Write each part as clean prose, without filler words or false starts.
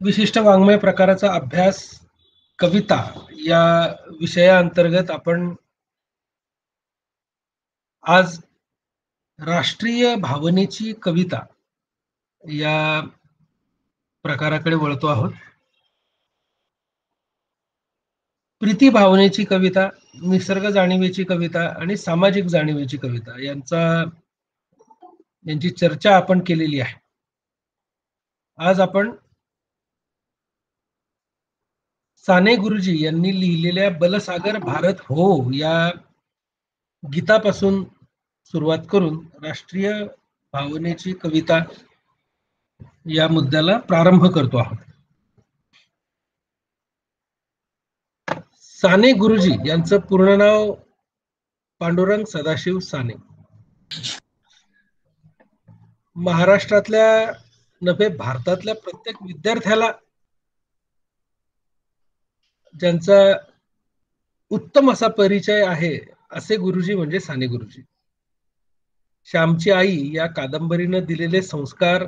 विशिष्ट वाङ्मय प्रकाराचा अभ्यास कविता या विषयाअंतर्गत आपण आज राष्ट्रीय भावनेची कविता या प्रकाराकडे वळतो आहोत. प्रीती भावनेची कविता, निसर्ग जाणीवेची कविता आणि सामाजिक जाणीवेची कविता यांची चर्चा आपण केलेली आहे. आज आपण साने गुरुजी यांनी लिहिलेल्या बलसागर भारत हो या गीतापासून सुरुवात करून राष्ट्रीय भावनेची कविता या मुद्द्याला प्रारंभ करतो आहोत. साने गुरुजी यांचं पूर्ण नाव पांडुरंग सदाशिव साने. महाराष्ट्रातल्या नव्हे भारतातल्या प्रत्येक विद्यार्थ्याला ज्यांचा उत्तम असा परिचय आहे असे गुरुजी म्हणजे साने गुरुजी. श्यामची आई या कादंबरीनं दिलेले संस्कार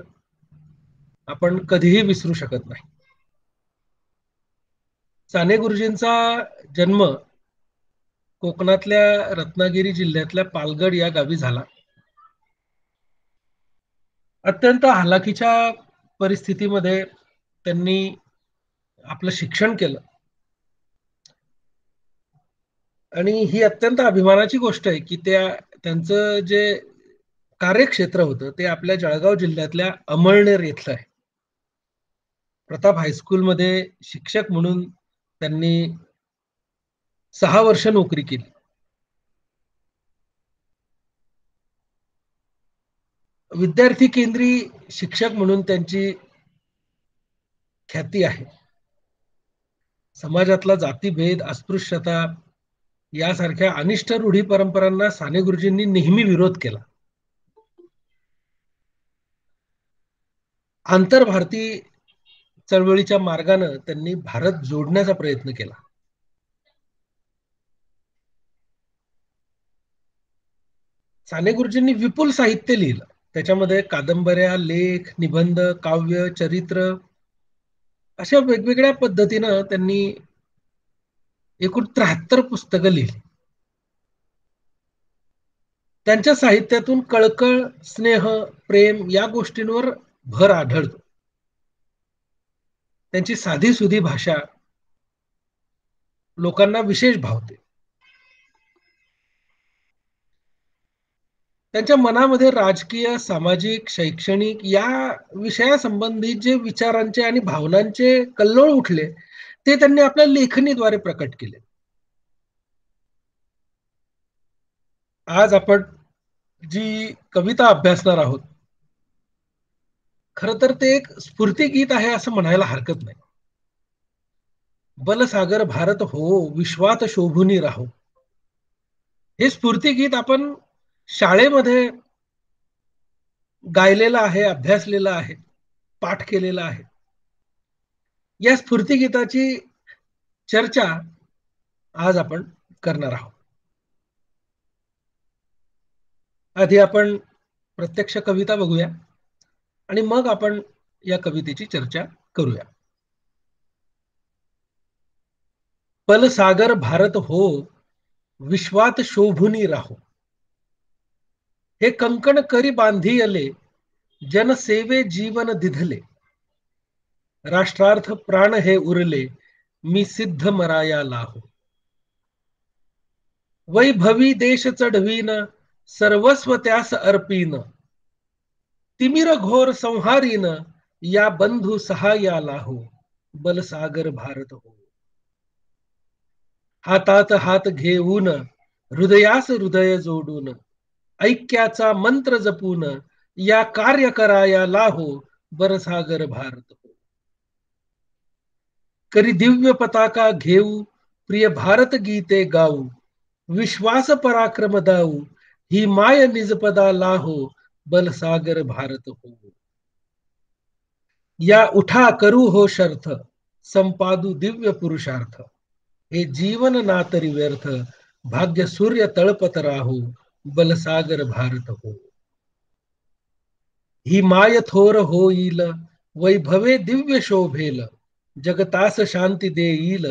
आपण कधीही विसरू शकत नाही. साने गुरुजींचा जन्म कोकणातल्या रत्नागिरी जिल्ह्यातल्या पालगड या गावी झाला. अत्यंत हालाकीच्या परिस्थितीमध्ये त्यांनी आपलं शिक्षण केलं आणि ही अत्यंत अभिमानाची गोष्ट आहे की त्यांचं जे कार्यक्षेत्र होतं ते आपल्या जळगाव जिल्ह्यातल्या अमळनेर येथलं आहे. प्रताप हायस्कूलमध्ये शिक्षक म्हणून त्यांनी 6 वर्ष नोकरी केली. विद्यार्थी केंद्री शिक्षक म्हणून त्यांची ख्याती आहे. समाजातला जातीभेद, अस्पृश्यता यासारख्या अनिष्ट रूढी परंपरांना साने गुरुजींनी नेहमी विरोध केला. आंतरभारती चळवळीच्या मार्गाने त्यांनी भारत जोडण्याचा प्रयत्न केला. साने गुरुजींनी विपुल साहित्य लिहिलं. त्याच्यामध्ये कादंबऱ्या, लेख, निबंध, काव्य, चरित्र अशा वेगवेगळ्या पद्धतीनं त्यांनी एकूण 73 पुस्तकं लिहिली. त्यांच्या साहित्यातून कळकळ, स्नेह, प्रेम या गोष्टींवर भर आढळतो. त्यांची साधीसुधी भाषा लोकांना विशेष भावते. त्यांच्या मनामध्ये राजकीय, सामाजिक, शैक्षणिक या विषयासंबंधित जे विचारांचे आणि भावनांचे कल्लोळ उठले ते त्यांनी आपल्या लेखणीद्वारे प्रकट केले. आज आपण जी कविता अभ्यासणार आहोत खरं तर ते एक स्फूर्तिगीत आहे असं म्हणायला हरकत नाही. बलसागर भारत हो, विश्वात शोभुनी राहो. हे स्फूर्तिगीत आपण शाळेमध्ये गायलेलं आहे, अभ्यासलेलं आहे, पाठ केलेला आहे. या स्फूर्तिगीताची चर्चा आज आपण करणार आहोत. आधी आपण प्रत्यक्ष कविता बघूया आणि मग आपण या कवितेची चर्चा करूया. बलसागर भारत हो, विश्वात शोभुनी राहो. हे कंकण करी बांधियले, जनसेवे जीवन दिधले. राष्ट्रार्थ प्राण हे उरले, मी सिद्ध मराया लाहो. वैभवी देश चढवीन, सर्वस्व त्यास अर्पीन. तिमिर घोर संहारीन, या बंधू सहाय्या लाहो. बलसागर भारत हो. हातात हात घेऊन, हृदयास हृदय जोडून, ऐक्याचा मंत्र जपून, या कार्य कराया लाहो. बलसागर भारत हो. करी दिव्य पताका घेऊ, प्रिय भारत गीते गाऊ. विश्वास पराक्रम दाऊ, ही माय निजपदा लाहो. बलसागर भारत हो. या उठा करू हो शर्थ, संपादू दिव्य पुरुषार्थ. हे जीवन नातरी व्यर्थ, भाग्य सूर्य तळपत राहू. बलसागर भारत हो. ही माय थोर होईल, वैभवे दिव्य शोभेल, जगतास शांती देईल,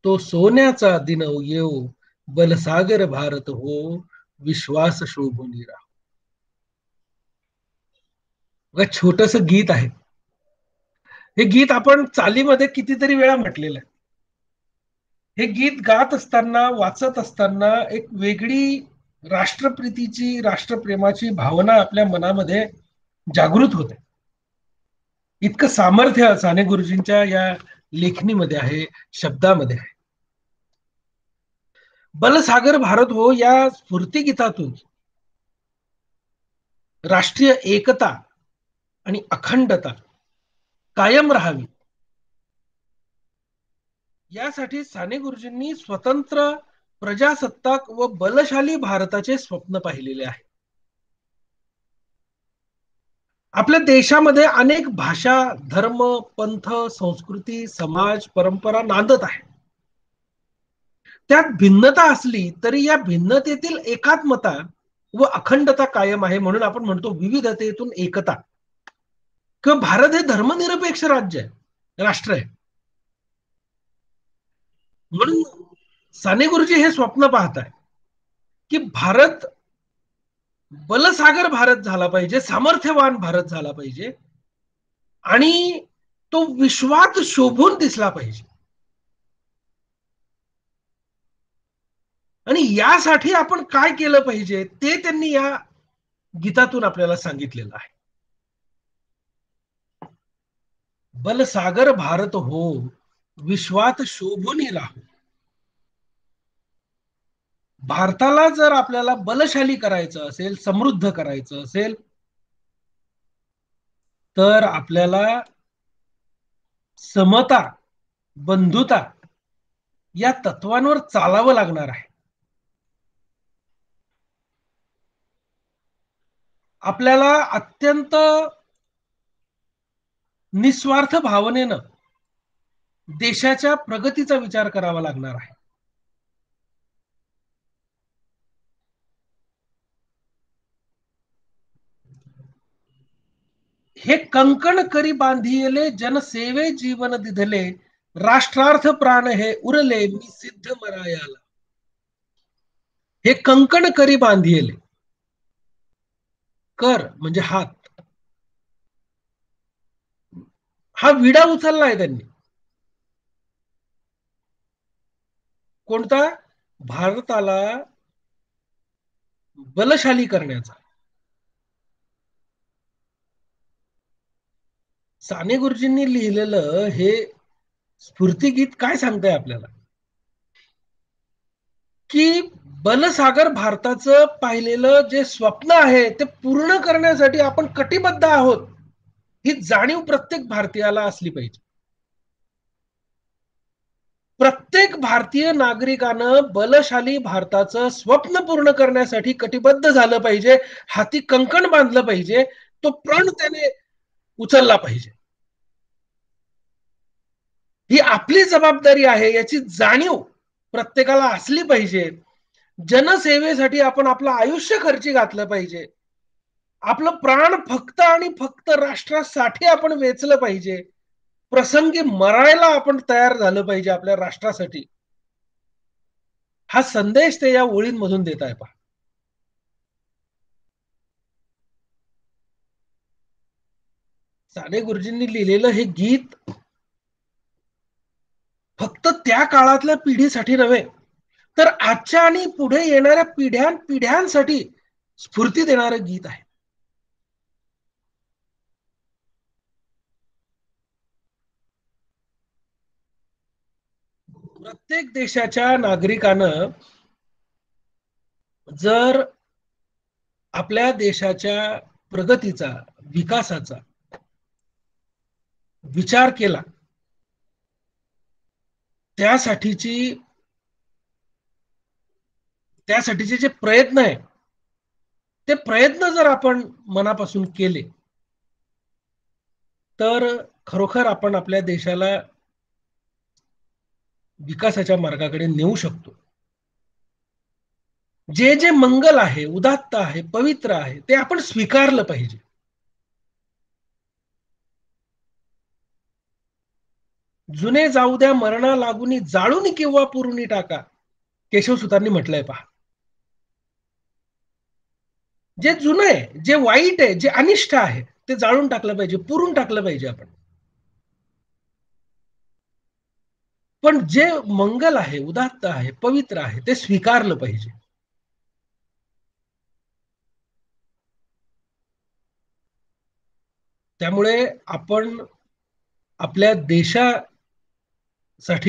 तो सोन्याचा दिन येऊ, बलसागर भारत हो, विश्वास शोभून राहो. बघा, छोटस गीत आहे. हे गीत आपण चालीमध्ये कितीतरी वेळा म्हटलेलं आहे. हे गीत गात असताना, वाचत असताना एक वेगळी राष्ट्रप्रीतीची, राष्ट्रप्रेमाची भावना आपल्या मनामध्ये जागृत होते. इतकं सामर्थ्य साने गुरुजींच्या या लेखणीमध्ये आहे, शब्दामध्ये आहे. बलसागर भारत हो या स्फूर्ती गीतातून राष्ट्रीय एकता आणि अखंडता कायम राहावी, यासाठी साने गुरुजींनी स्वतंत्र, प्रजासत्ताक व बलशाली भारताचे स्वप्न पाहिलेले आहे. आपल्या देशामध्ये अनेक भाषा, धर्म, पंथ, संस्कृती, समाज, परंपरा नांदत आहे. त्यात भिन्नता असली तरी या भिन्नतेतील एकात्मता व अखंडता कायम आहे. म्हणून आपण म्हणतो विविधतेतून एकता. किंवा भारत हे धर्मनिरपेक्ष राज्य आहे, राष्ट्र आहे. म्हणून साने गुरुजी हे स्वप्न पाहताय की भारत बलसागर भारत झाला पाहिजे, सामर्थ्यवान भारत झाला पाहिजे आणि तो विश्वात शोभून दिसला पाहिजे. आणि यासाठी आपण काय केलं पाहिजे ते त्यांनी या गीतातून आपल्याला सांगितलेलं आहे. बलसागर भारत हो, विश्वात शोभून राहो. भारताला जर आपल्याला बलशाली करायचं असेल, समृद्ध करायचं असेल, तर आपल्याला समता, बंधुता या तत्वांवर चालावं लागणार आहे. आपल्याला अत्यंत निस्वार्थ भावनेनं देशाच्या प्रगतीचा विचार करावा लागणार आहे. हे कंकण करी बांधिले, जनसेवे जीवन दिधले, राष्ट्रार्थ प्राण हे उरले, मी सिद्ध मरायाला. हे कंकण करी बांधिले, कर म्हणजे हात, हा विडा उचललाय त्यांनी. कोणता? भारताला बलशाली करण्याचा. साने गुरुजींनी लिहिलेलं हे स्फूर्तीगीत काय सांगतंय आपल्याला, की बलसागर भारताचं पाहिलेलं जे स्वप्न आहे ते पूर्ण करण्यासाठी आपण कटिबद्ध आहोत, ही जाणीव प्रत्येक भारतीयाला असली पाहिजे. प्रत्येक भारतीय नागरिकानं बलशाली भारताचं स्वप्न पूर्ण करण्यासाठी कटिबद्ध झालं पाहिजे, हाती कंकण बांधलं पाहिजे, तो प्रण त्याने उचलला पाहिजे. ही आपली जबाबदारी आहे याची जाणीव प्रत्येकाला असली पाहिजे. जनसेवेसाठी आपण आपलं आयुष्य खर्ची घातलं पाहिजे. आपलं प्राण फक्त आणि फक्त राष्ट्रासाठी आपण वेचलं पाहिजे. प्रसंगी मरायला आपण तयार झालं पाहिजे आपल्या राष्ट्रासाठी. हा संदेश ते या ओळींमधून देत आहे पहा. साने गुरुजींनी लिहिलेलं हे गीत फक्त त्या काळातल्या पिढीसाठी नव्हे, तर आजच्या आणि पुढे येणाऱ्या पिढ्यांसाठी स्फूर्ती देणारं गीत आहे. प्रत्येक देशाच्या नागरिकानं जर आपल्या देशाच्या प्रगतीचा, विकासाचा विचार केला, त्यासाठीचे जे प्रयत्न आहे, ते प्रयत्न जर आपण मनापासून केले, तर खरोखर आपण आपल्या देशाला विकासाच्या मार्गाकडे नेऊ शकतो. जे जे मंगल आहे, उदात्त आहे, पवित्र आहे, ते आपण स्वीकारलं पाहिजे. जुने जाऊ द्या मरणा लागुनी, जाळून किंवा पुरुनी टाका. केशवसुतांनी म्हटलंय पहा. जे जुनं आहे, जे वाईट आहे, जे अनिष्ट आहे, ते जाळून टाकलं पाहिजे, पुरून टाकलं पाहिजे आपण. पण जे मंगल आहे, उदात्त आहे, पवित्र आहे, ते स्वीकारलं पाहिजे. त्यामुळे आपण आपल्या देशासाठी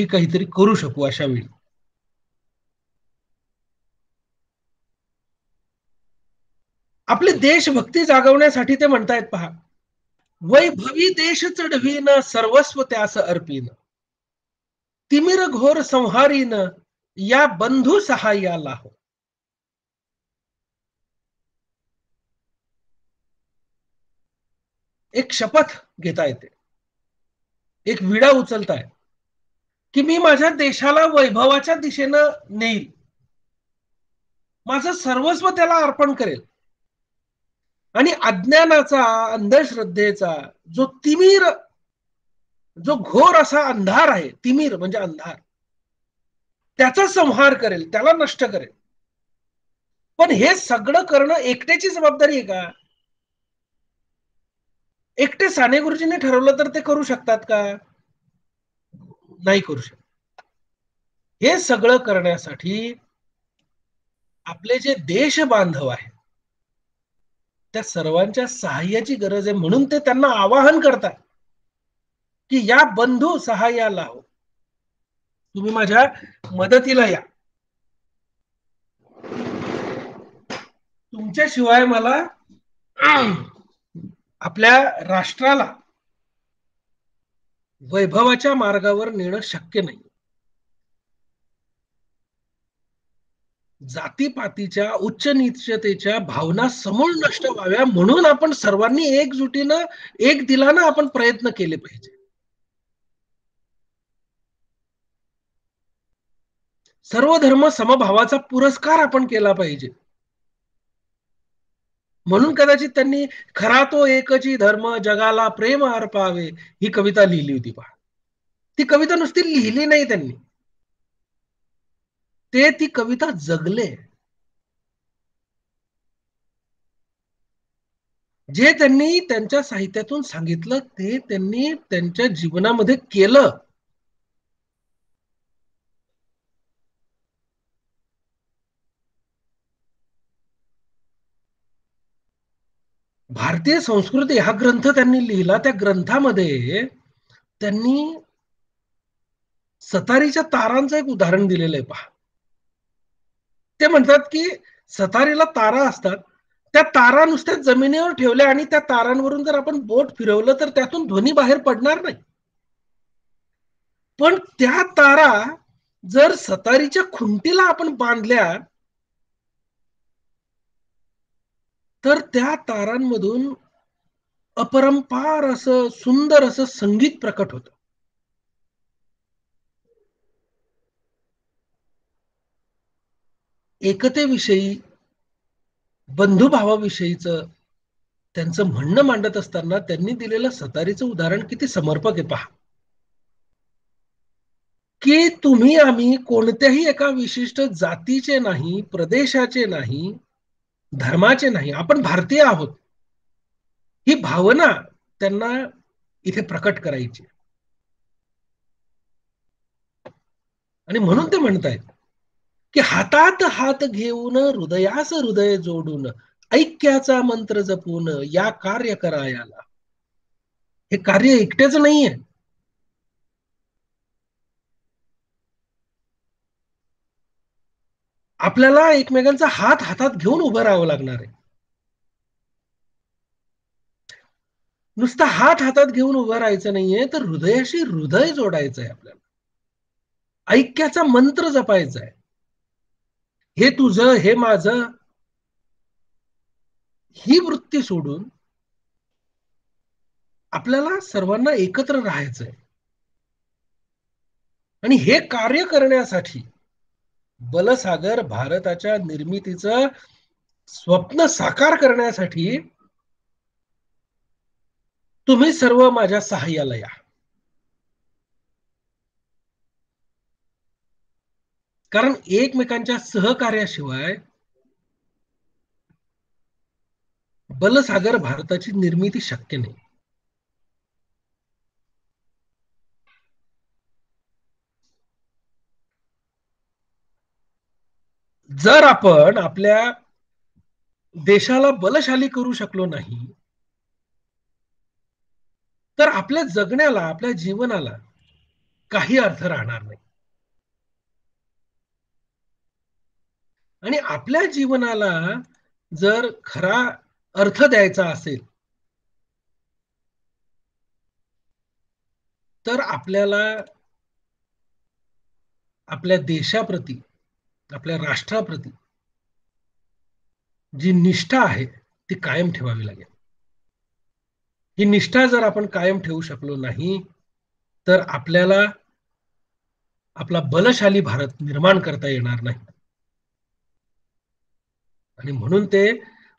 काहीतरी करू शकू अशा वेळी. आपली देशभक्ती जागवण्यासाठी ते म्हणतायत पहा, वैभवी देश चढवीन, सर्वस्व त्यास अर्पीन, तिमिर घोर संहारीन, या बंधू सहाय्याला हो. एक शपथ घेता येते, एक विडा उचलताय, की मी माझ्या देशाला वैभवाच्या दिशेनं नेईल, माझं सर्वस्व त्याला अर्पण करेल. आणि अज्ञानाचा, अंधश्रद्धेचा जो तिमिर, जो घोर असा अंधार आहे, तिमिर म्हणजे अंधार, त्याचा संहार करेल, त्याला नष्ट करेल. पण हे सगळं करणं एकट्याची जबाबदारी आहे का? एकटे साने गुरुजींनी ठरवलं तर ते करू शकतात का? नाही करू शकत. हे सगळं करण्यासाठी आपले जे देश बांधव आहेत, त्या सर्वांच्या सहाय्याची गरज आहे. म्हणून ते त्यांना आवाहन करतात, की या बंधू सहाय्याला हो, तुम्ही माझ्या मदतीला या. तुमच्याशिवाय मला आपल्या राष्ट्राला वैभवाच्या मार्गावर नेणं शक्य नाही. जातीपातीच्या, उच्च नीचतेच्या भावना समूळ नष्ट व्हाव्या म्हणून आपण सर्वांनी एकजुटीनं, एक दिलानं आपण प्रयत्न केले पाहिजे. सर्व धर्म समभावाचा पुरस्कार आपण केला पाहिजे. म्हणून कदाचित त्यांनी खरा तो एकची धर्म जगाला प्रेम अर्पावे ही कविता लिहिली होती पहा. ती कविता नुसती लिहिली नाही त्यांनी, ते ती कविता जगले. जे त्यांनी त्यांच्या साहित्यातून सांगितलं ते त्यांनी त्यांच्या जीवनामध्ये केलं. भारतीय संस्कृती हा ग्रंथ त्यांनी लिहिला. त्या ग्रंथामध्ये त्यांनी सतारीच्या तारांचं एक उदाहरण दिलेलं आहे पहा. ते म्हणतात की सतारीला तारा असतात, त्या तारा नुसत्या जमिनीवर ठेवल्या आणि त्या तारांवरून जर आपण बोट फिरवलं तर त्यातून ध्वनी बाहेर पडणार नाही. पण त्या तारा जर सतारीच्या खुंटीला आपण बांधल्या तर त्या तारांमधून अपरंपार असं सुंदर असं संगीत प्रकट होतं. एकतेविषयी, बंधुभावाविषयीचं त्यांचं म्हणणं मांडत असताना त्यांनी दिलेलं सतारीचं उदाहरण किती समर्पक आहे पहा. की तुम्ही आम्ही कोणत्याही एका विशिष्ट जातीचे नाही, प्रदेशाचे नाही, धर्माचे नाही, आपण भारतीय आहोत, ही भावना त्यांना इथे प्रकट करायची. आणि म्हणून ते म्हणतायत की हातात हात घेऊन, हृदयास हृदय जोडून, ऐक्याचा मंत्र जपून या कार्य करायला. हे कार्य एकट्याच नाहीये. आपल्याला एकमेकांचा हात हातात घेऊन उभं राहावं लागणार आहे. नुसतं हात हातात घेऊन उभं राहायचं नाहीये, तर हृदयाशी हृदय जोडायचं आहे आपल्याला. ऐक्याचा मंत्र जपायचा आहे. हे तुझं, हे माझं, ही वृत्ती सोडून आपल्याला सर्वांना एकत्र राहायचंय. आणि हे कार्य करण्यासाठी बलसागर भारताच्या निर्मितीचं स्वप्न साकार करण्यासाठी तुम्ही सर्व माझ्या सहाय्याला या. कारण एकमेकांच्या सहकार्याशिवाय बलसागर भारताची निर्मिती शक्य नाही. जर आपण आपल्या देशाला बलशाली करू शकलो नाही, तर आपल्या जगण्याला, आपल्या जीवनाला काही अर्थ राहणार नाही. आणि आपल्या जीवनाला जर खरा अर्थ द्यायचा असेल, तर आपल्याला आपल्या देशाप्रती, आपल्या राष्ट्राप्रती जी निष्ठा आहे ती कायम ठेवावी लागेल. ही निष्ठा जर आपण कायम ठेवू शकलो नाही, तर आपल्याला आपला बलशाली भारत निर्माण करता येणार नाही. आणि म्हणून ते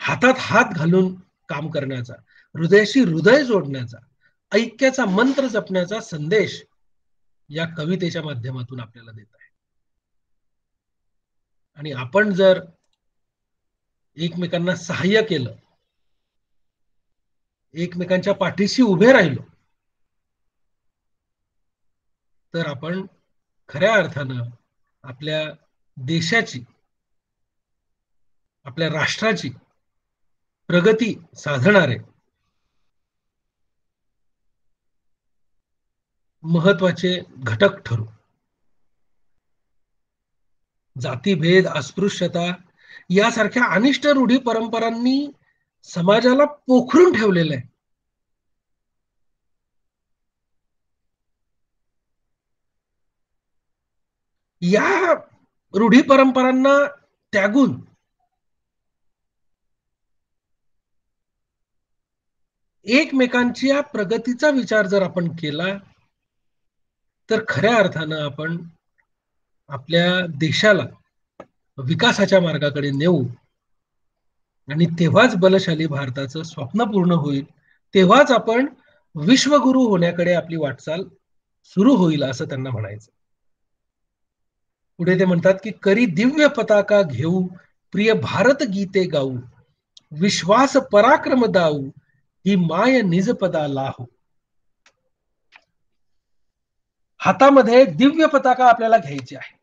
हातात हात घालून काम करण्याचा, हृदयाशी हृदय जोडण्याचा, ऐक्याचा मंत्र जपण्याचा संदेश या कवितेच्या माध्यमातून आपल्याला देत आहे. आणि आपण जर एकमेकांना सहाय्य केलं, एकमेकांच्या पाठीशी उभे राहिलो, तर आपण खऱ्या अर्थानं आपल्या देशाची, आपल्या राष्ट्राची प्रगती साधणारे महत्वाचे घटक ठरू. जातीभेद, अस्पृश्यता यासारख्या अनिष्ट रूढी परंपरांनी समाजाला पोखरून ठेवलेलं आहे. या रूढी परंपरांना त्यागून एकमेकांच्या प्रगतीचा विचार जर आपण केला, तर खऱ्या अर्थानं आपण आपल्या देशाला विकासाच्या मार्गाकडे नेऊ. आणि तेव्हाच बलशाली भारताचं स्वप्न पूर्ण होईल. तेव्हाच आपण विश्वगुरु होण्याकडे आपली वाटचाल सुरू होईल, असं त्यांना म्हणायचं. पुढे ते म्हणतात की करी दिव्य पताका घेऊ, प्रिय भारत गीते गाऊ, विश्वास पराक्रम दाऊ, ही माय निजपदा लाहू. हातामध्ये दिव्य पताका आपल्याला घ्यायची आहे.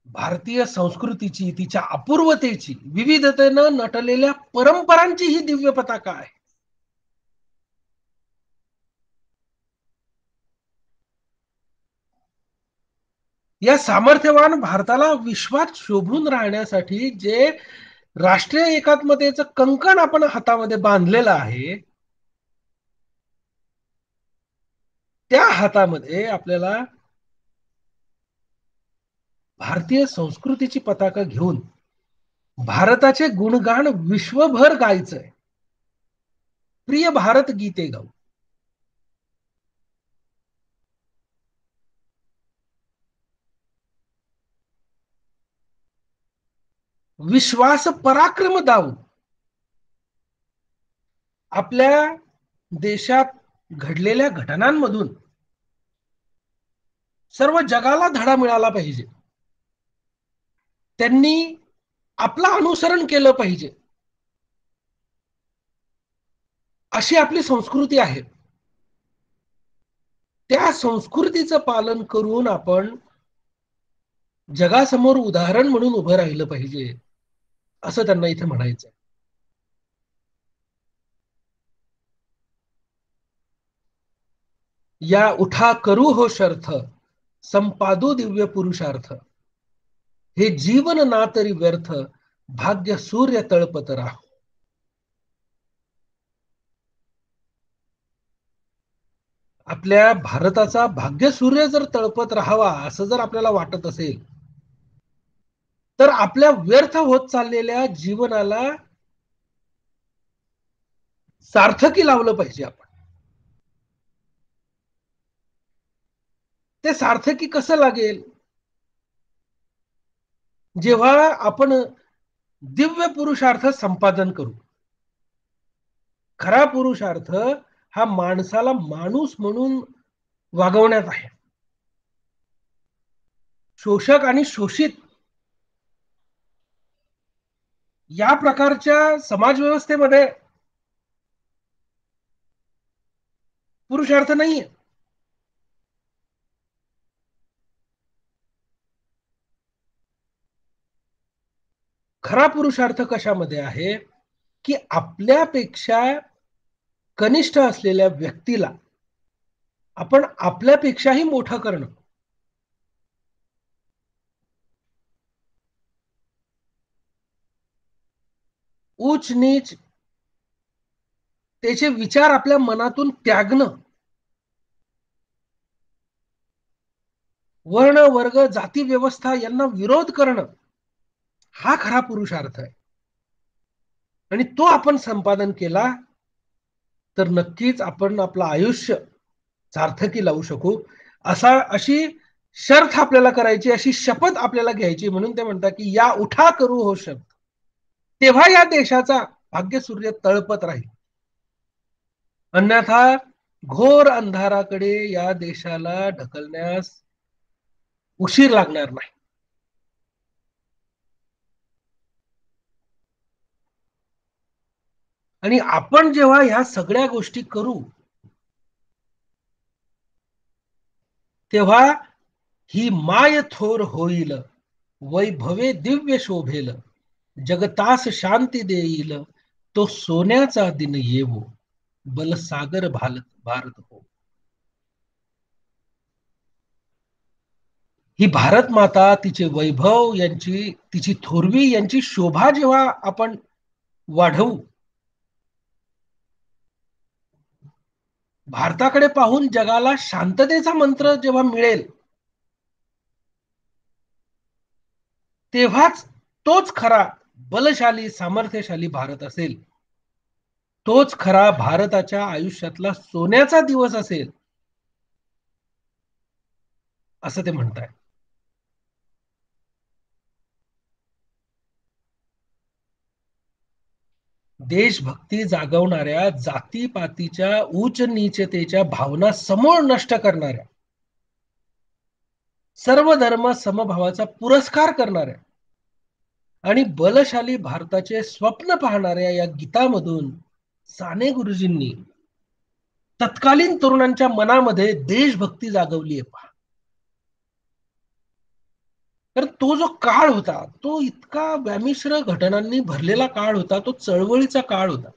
भारतीय संस्कृतीची, तिच्या अपूर्वतेची, विविधतेनं नटलेल्या परंपरांची ही दिव्य पताका आहे. या सामर्थ्यवान भारताला विश्वात शोभून राहण्यासाठी जे राष्ट्रीय एकात्मतेचं कंकण आपण हातामध्ये बांधलेलं आहे, त्या हातामध्ये आपल्याला भारतीय संस्कृतीची पताका घेऊन भारताचे गुणगान विश्वभर गायचंय. प्रिय भारत गीते गाऊ. विश्वास पराक्रम दाऊ. आपल्या देशात घडलेल्या घटनांमधून सर्व जगाला धडा मिळाला पाहिजे. त्यांनी आपलं अनुसरण केलं पाहिजे, अशी आपली संस्कृती आहे. त्या संस्कृतीचं पालन करून आपण जगासमोर उदाहरण म्हणून उभं राहिलं पाहिजे, असं त्यांना इथे म्हणायचं. या उठा करू हो शर्थ, संपादू दिव्य पुरुषार्थ, हे जीवन ना तरी व्यर्थ, भाग्य सूर्य तळपत राहो. आपल्या भारताचा भाग्य सूर्य जर तळपत राहावा असं जर आपल्याला वाटत असेल, तर आपल्या व्यर्थ होत चाललेल्या जीवनाला सार्थकी लावलं पाहिजे आपण. ते सार्थकी कसं लागेल? जेव्हा आपण दिव्य पुरुषार्थ संपादन करू. खरा पुरुषार्थ हा माणसाला माणूस म्हणून वागवण्यात आहे. शोषक आणि शोषित या प्रकारच्या समाजव्यवस्थेमध्ये पुरुषार्थ नाहीये. खरा पुरुषार्थ कशामध्ये आहे, की आपल्यापेक्षा कनिष्ठ असलेल्या व्यक्तीला आपण आपल्यापेक्षाही मोठं करणं. उच्च नीच त्याचे विचार आपल्या मनातून त्यागणं, वर्ण वर्ग जाती व्यवस्था यांना विरोध करणं, हा खरा पुरुषार्थ आहे. आणि तो आपण संपादन केला तर नक्कीच आपण आपलं आयुष्य सार्थकी लावू शकू. अशी शर्थ आपल्याला करायची, अशी शपथ आपल्याला घ्यायची. म्हणून ते म्हणतात की या उठा करू हो शब्द, तेव्हा या देशाचा भाग्यसूर्य तळपत राहील. अन्यथा घोर अंधाराकडे या देशाला ढकलण्यास उशीर लागणार नाही. आणि आपण जेव्हा ह्या सगळ्या गोष्टी करू, तेव्हा ही माय थोर होईल, वैभवे दिव्य शोभेल, जगतास शांती देईल, तो सोन्याचा दिन येवो, बलसागर भारत हो. ही भारत माता, तिचे वैभव, तिची थोरवी, यांची शोभा जेव्हा आपण वाढवू, भारताकडे पाहून जगाला शांततेचा मंत्र जेव्हा मिळेल, तेव्हाच तोच खरा बलशाली सामर्थ्यशाली भारत असेल. तोच खरा भारताच्या आयुष्यातला सोन्याचा दिवस असेल, असं ते म्हणताय. देशभक्ती जागवणाऱ्या, जातीपातीच्या उच्च नीचतेच्या भावना समूळ नष्ट करणाऱ्या, सर्व धर्म समभावाचा पुरस्कार करणाऱ्या आणि बलशाली भारताचे स्वप्न पाहणाऱ्या या गीतामधून साने गुरुजींनी तत्कालीन तरुणांच्या मनामध्ये देशभक्ती जागवली आहे. पहा, तर तो जो काळ होता, तो इतका व्यामिश्र घटनांनी भरलेला काळ होता, तो चळवळीचा काळ होता.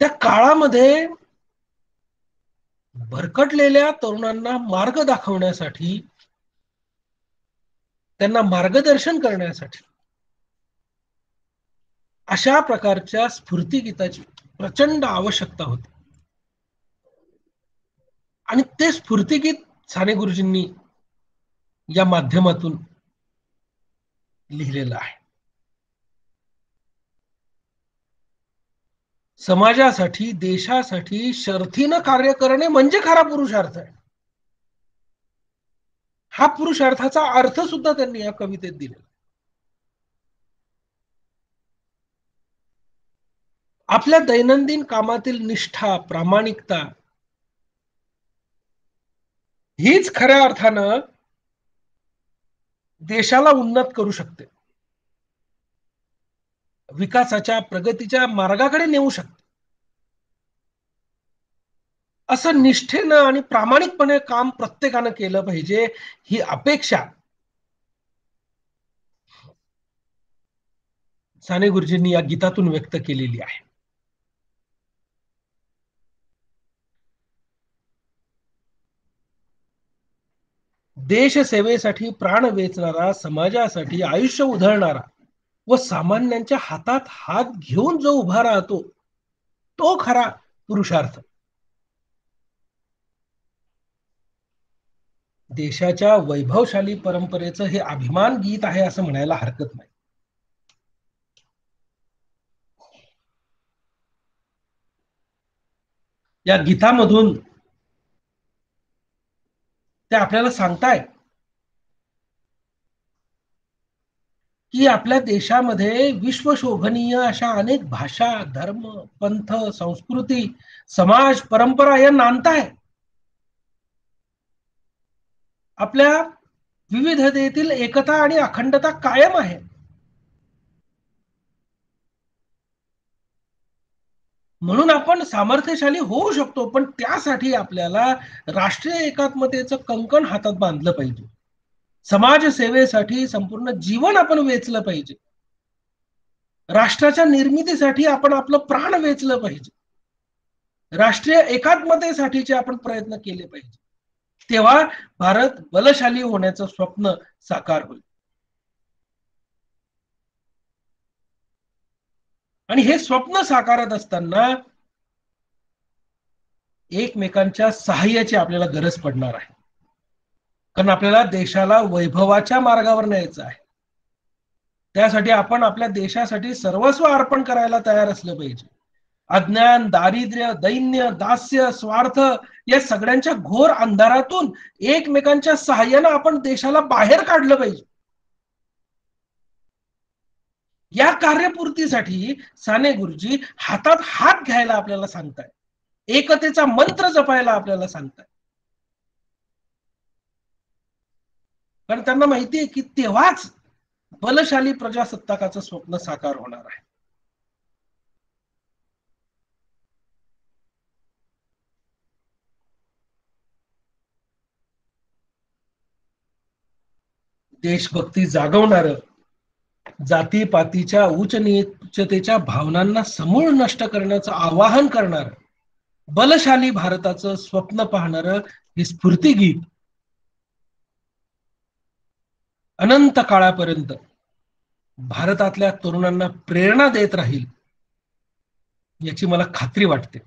त्या काळामध्ये भरकटलेल्या तरुणांना मार्ग दाखवण्यासाठी, त्यांना मार्गदर्शन करण्यासाठी अशा प्रकारच्या स्फूर्तिगीताची प्रचंड आवश्यकता होती. आणि ते स्फूर्तिगीत साने गुरुजींनी या माध्यमातून लिहिलेलं आहे. समाजासाठी, देशासाठी शर्थीनं कार्य करणे म्हणजे खरा पुरुषार्थ आहे. हा पुरुषार्थाचा अर्थ सुद्धा त्यांनी या कवितेत दिला. आपल्या दैनंदिन कामातील निष्ठा, प्रामाणिकता हीच खऱ्या अर्थानं देशाला उन्नत करू शकते, विकासाच्या प्रगतीच्या मार्गाकडे नेऊ शकते. असं निष्ठेनं आणि प्रामाणिकपणे काम प्रत्येकानं केलं पाहिजे, ही अपेक्षा साने गुरुजींनी या गीतातून व्यक्त केलेली आहे. देशसेवेसाठी प्राण वेचणारा, समाजासाठी आयुष्य उधळणारा व सामान्यांच्या हातात हात घेऊन जो उभा राहतो, तो खरा पुरुषार्थ. देशाच्या वैभवशाली परंपरेचं हे अभिमान गीत आहे असं म्हणायला हरकत नाही. या गीतामधून ते आपल्याला सांगताय की आपल्या देशामध्ये विश्वशोभनीय अशा अनेक भाषा, धर्म, पंथ, संस्कृती, समाज, परंपरा या नांदताय. आपल्या विविधतेतील एकता आणि अखंडता कायम आहे. म्हणून आपण सामर्थ्यशाली होऊ शकतो, पण त्यासाठी आपल्याला राष्ट्रीय एकात्मतेचं कंकण हातात बांधलं पाहिजे. समाजसेवेसाठी संपूर्ण जीवन आपण वेचलं पाहिजे. राष्ट्राच्या निर्मितीसाठी आपण आपलं प्राण वेचलं पाहिजे. राष्ट्रीय एकात्मतेसाठीचे आपण प्रयत्न केले पाहिजे. तेव्हा भारत बलशाली होण्याचं स्वप्न साकार होईल. आणि हे स्वप्न साकारत असताना एकमेकांच्या सहाय्याची आपल्याला गरज पडणार आहे. कारण आपल्याला देशाला वैभवाच्या मार्गावर न्यायचं आहे. त्यासाठी आपण आपल्या देशासाठी सर्वस्व अर्पण करायला तयार असलं पाहिजे. अज्ञान, दारिद्र्य, दैन्य, दास्य, स्वार्थ या सगळ्यांच्या घोर अंधारातून एकमेकांच्या सहाय्यानं आपण देशाला बाहेर काढलं पाहिजे. या कार्यपूर्तीसाठी साने गुरुजी हातात हात घ्यायला आपल्याला सांगताय. एकतेचा मंत्र जपायला आपल्याला सांगताय. कारण त्यांना माहिती आहे की तेव्हाच बलशाली प्रजासत्ताकाचं स्वप्न साकार होणार आहे. देशभक्ती जागवणारं, जातीपातीच्या उच्च नीचतेच्या भावनांना समूळ नष्ट करण्याचं आवाहन करणार, बलशाली भारताचं स्वप्न पाहणारं हे स्फूर्तिगीत अनंत काळापर्यंत भारतातल्या तरुणांना प्रेरणा देत राहील याची मला खात्री वाटते.